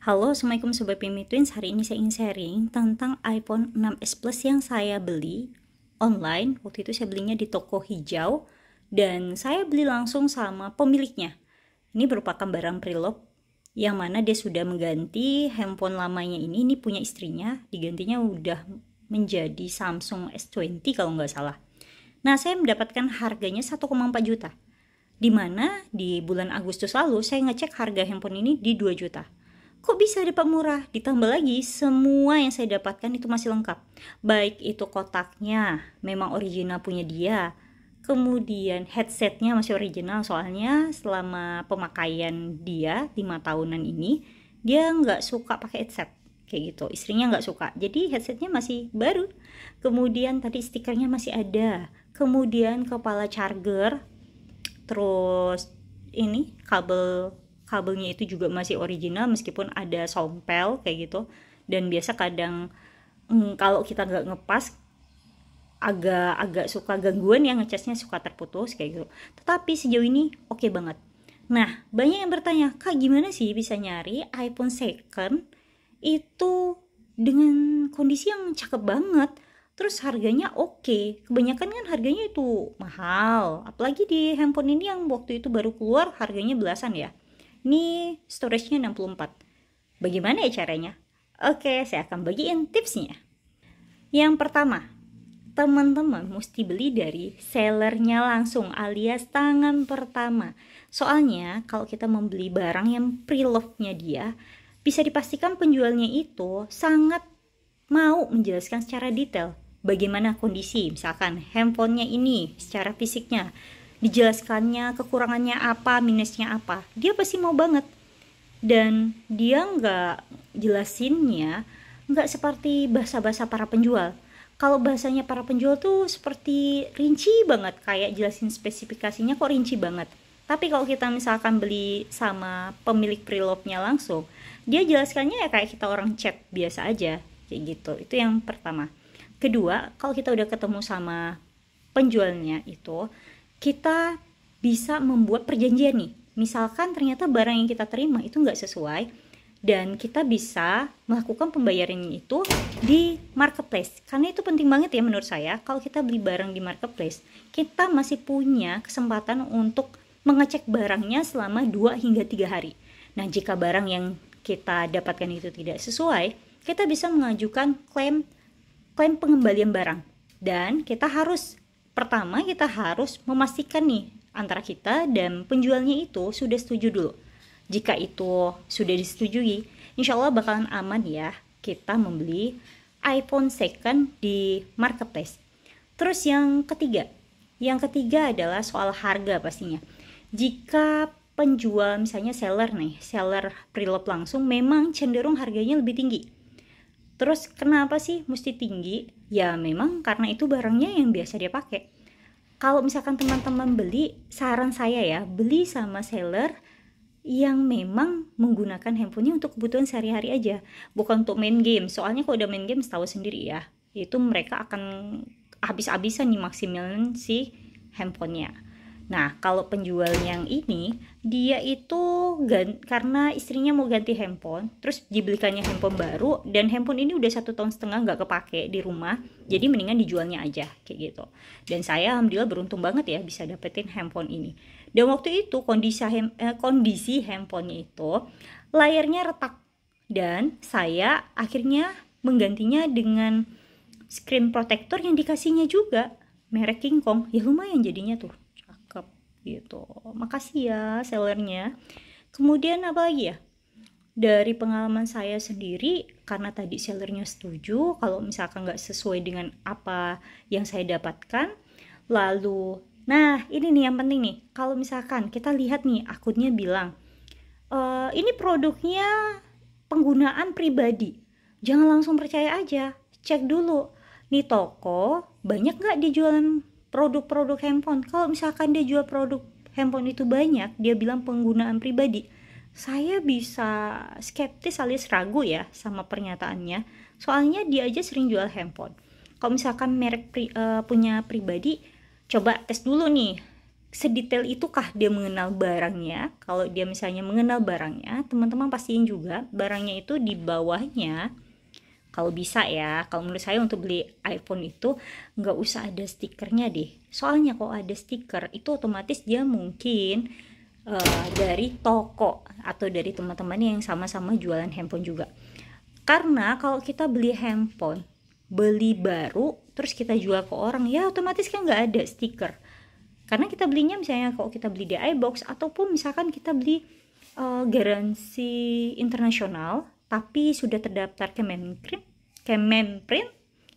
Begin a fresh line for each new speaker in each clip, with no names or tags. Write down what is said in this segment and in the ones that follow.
Halo, Assalamualaikum Sobat Pimi Twins. Hari ini saya ingin sharing tentang iPhone 6s Plus yang saya beli online. Waktu itu saya belinya di toko hijau dan saya beli langsung sama pemiliknya. Ini merupakan barang pre-love yang mana dia sudah mengganti handphone lamanya ini punya istrinya, digantinya udah menjadi Samsung S20 kalau nggak salah. Nah, saya mendapatkan harganya 1,4 juta. Dimana di bulan Agustus lalu saya ngecek harga handphone ini di 2 juta. Kok bisa dapat murah? Ditambah lagi semua yang saya dapatkan itu masih lengkap. Baik itu kotaknya memang original punya dia, kemudian headsetnya masih original, soalnya selama pemakaian dia 5 tahunan ini dia nggak suka pakai headset kayak gitu, istrinya nggak suka, jadi headsetnya masih baru. Kemudian tadi stikernya masih ada, kemudian kepala charger, terus ini kabelnya itu juga masih original meskipun ada sompel kayak gitu. Dan biasa kadang kalau kita nggak ngepas agak suka gangguan, yang ngecasnya suka terputus kayak gitu. Tetapi sejauh ini oke banget. Nah, banyak yang bertanya, Kak, gimana sih bisa nyari iPhone second itu dengan kondisi yang cakep banget, terus harganya oke? Kebanyakan kan harganya itu mahal, apalagi di handphone ini yang waktu itu baru keluar harganya belasan ya. Ini storage-nya 64. Bagaimana ya caranya? Oke, saya akan bagiin tipsnya. Yang pertama, teman-teman mesti beli dari sellernya langsung alias tangan pertama. Soalnya kalau kita membeli barang yang pre-love-nya dia, bisa dipastikan penjualnya itu sangat mau menjelaskan secara detail bagaimana kondisi, misalkan handphonenya ini secara fisiknya, dijelaskannya kekurangannya apa, minusnya apa, dia pasti mau banget. Dan dia nggak jelasinnya nggak seperti bahasa-bahasa para penjual. Kalau bahasanya para penjual tuh seperti rinci banget, kayak jelasin spesifikasinya kok rinci banget. Tapi kalau kita misalkan beli sama pemilik pre-love-nya langsung, dia jelaskannya ya kayak kita orang chat biasa aja kayak gitu. Itu yang pertama. Kedua, kalau kita udah ketemu sama penjualnya itu, kita bisa membuat perjanjian nih. Misalkan ternyata barang yang kita terima itu nggak sesuai, dan kita bisa melakukan pembayarannya itu di marketplace. Karena itu penting banget ya menurut saya. Kalau kita beli barang di marketplace, kita masih punya kesempatan untuk mengecek barangnya selama 2 hingga 3 hari. Nah, jika barang yang kita dapatkan itu tidak sesuai, kita bisa mengajukan klaim pengembalian barang. Dan kita harus memastikan nih antara kita dan penjualnya itu sudah setuju dulu. Jika itu sudah disetujui, insya Allah bakalan aman ya kita membeli iPhone second di marketplace. Terus yang ketiga adalah soal harga pastinya. Jika penjual misalnya seller pre-love langsung, memang cenderung harganya lebih tinggi. Terus kenapa sih mesti tinggi? Ya memang karena itu barangnya yang biasa dia pakai. Kalau misalkan teman-teman beli, saran saya ya, beli sama seller yang memang menggunakan handphonenya untuk kebutuhan sehari-hari aja, bukan untuk main game. Soalnya kalau udah main game, tahu sendiri ya, itu mereka akan habis-habisan nih maksimalin si handphonenya. Nah, kalau penjual yang ini, dia itu karena istrinya mau ganti handphone, terus dibelikannya handphone baru, dan handphone ini udah 1,5 tahun nggak kepake di rumah, jadi mendingan dijualnya aja kayak gitu. Dan saya alhamdulillah beruntung banget ya bisa dapetin handphone ini. Dan waktu itu kondisi handphonenya itu layarnya retak, dan saya akhirnya menggantinya dengan screen protector yang dikasihnya juga merek King Kong. Ya lumayan jadinya tuh gitu. Makasih ya sellernya. Kemudian apa lagi ya? Dari pengalaman saya sendiri, karena tadi sellernya setuju kalau misalkan nggak sesuai dengan apa yang saya dapatkan, lalu nah ini nih yang penting nih, kalau misalkan kita lihat nih akunnya bilang ini produknya penggunaan pribadi, jangan langsung percaya aja, cek dulu nih toko banyak nggak dijualan produk-produk handphone. Kalau misalkan dia jual produk handphone itu banyak, dia bilang penggunaan pribadi, saya bisa skeptis alias ragu ya sama pernyataannya. Soalnya dia aja sering jual handphone. Kalau misalkan merek punya pribadi, coba tes dulu nih sedetail itukah dia mengenal barangnya? Kalau dia misalnya mengenal barangnya, teman-teman pastiin juga barangnya itu di bawahnya. Kalau bisa ya, kalau menurut saya untuk beli iPhone itu nggak usah ada stikernya deh. Soalnya kalau ada stiker itu otomatis dia mungkin dari toko atau dari teman-teman yang sama-sama jualan handphone juga. Karena kalau kita beli handphone, beli baru, terus kita jual ke orang, ya otomatis kan nggak ada stiker. Karena kita belinya misalnya kalau kita beli di iBox, ataupun misalkan kita beli garansi internasional, tapi sudah terdaftar Kemenprint,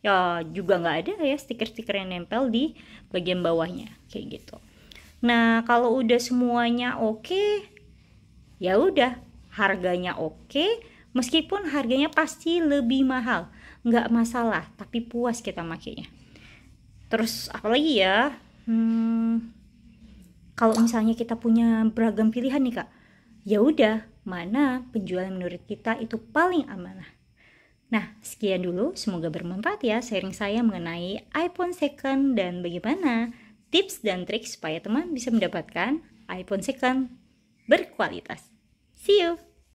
ya juga nggak ada ya stiker-stiker yang nempel di bagian bawahnya, kayak gitu. Nah, kalau udah semuanya oke, ya udah, harganya oke, meskipun harganya pasti lebih mahal, nggak masalah, tapi puas kita makainya. Terus apalagi ya, kalau misalnya kita punya beragam pilihan nih kak, ya udah, mana penjual menurut kita itu paling amanah. Nah, sekian dulu, semoga bermanfaat ya sharing saya mengenai iPhone second dan bagaimana tips dan trik supaya teman bisa mendapatkan iPhone second berkualitas. See you!